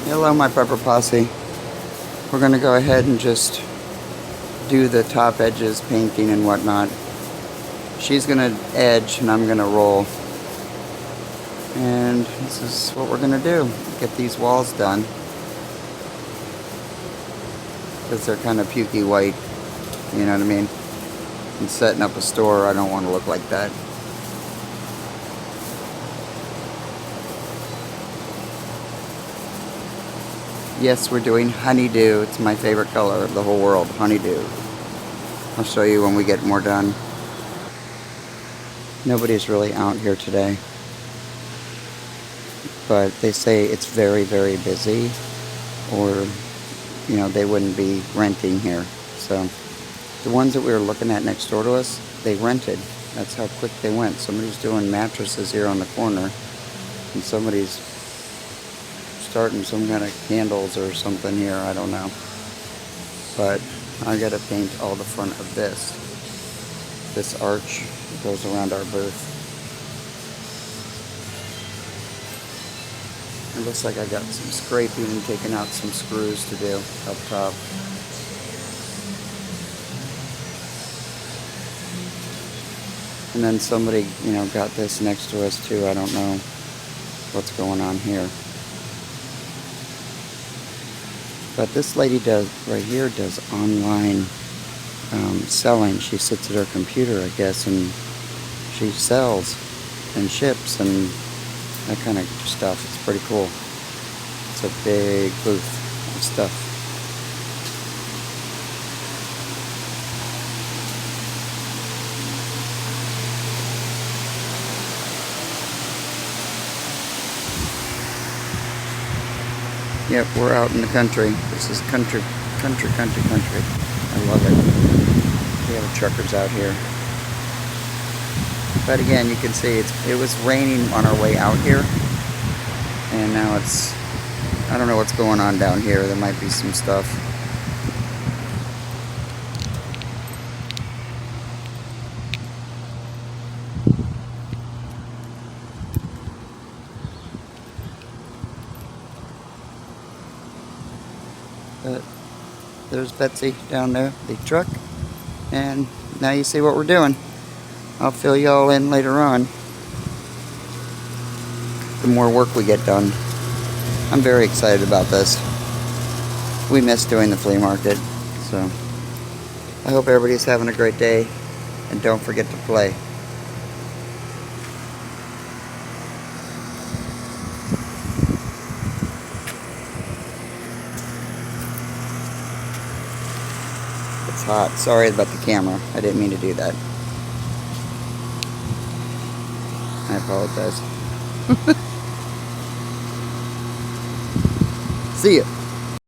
Hello, my pepper posse. We're gonna go ahead and just do the top edges, painting and whatnot. She's gonna edge and I'm gonna roll. And this is what we're gonna do. Get these walls done. Because they're kind of pukey white, you know what I mean? And setting up a store, I don't want to look like that. Yes, we're doing honeydew. It's my favorite color of the whole world, honeydew. I'll show you when we get more done. Nobody's really out here today. But they say it's very, very busy, or, you know, they wouldn't be renting here. So the ones that we were looking at next door to us, they rented. That's how quick they went. Somebody's doing mattresses here on the corner, and somebody's starting some kind of candles or something here, I don't know. But I gotta paint all the front of this arch that goes around our booth. It looks like I got some scraping and taking out some screws to do up top. And then somebody, you know, got this next to us too. I don't know what's going on here. But this lady does, right here, does online selling. She sits at her computer, I guess, and she sells and ships and that kind of stuff. It's pretty cool. It's a big booth of stuff. Yep, we're out in the country. This is country. I love it. We have truckers out here. But again, you can see it was raining on our way out here. And now it's, I don't know what's going on down here. There might be some stuff. But there's Betsy down there, the truck, and now you see what we're doing. I'll fill you all in later on. The more work we get done. I'm very excited about this. We miss doing the flea market, so I hope everybody's having a great day, and don't forget to play. It's hot. Sorry about the camera. I didn't mean to do that. I apologize. See ya.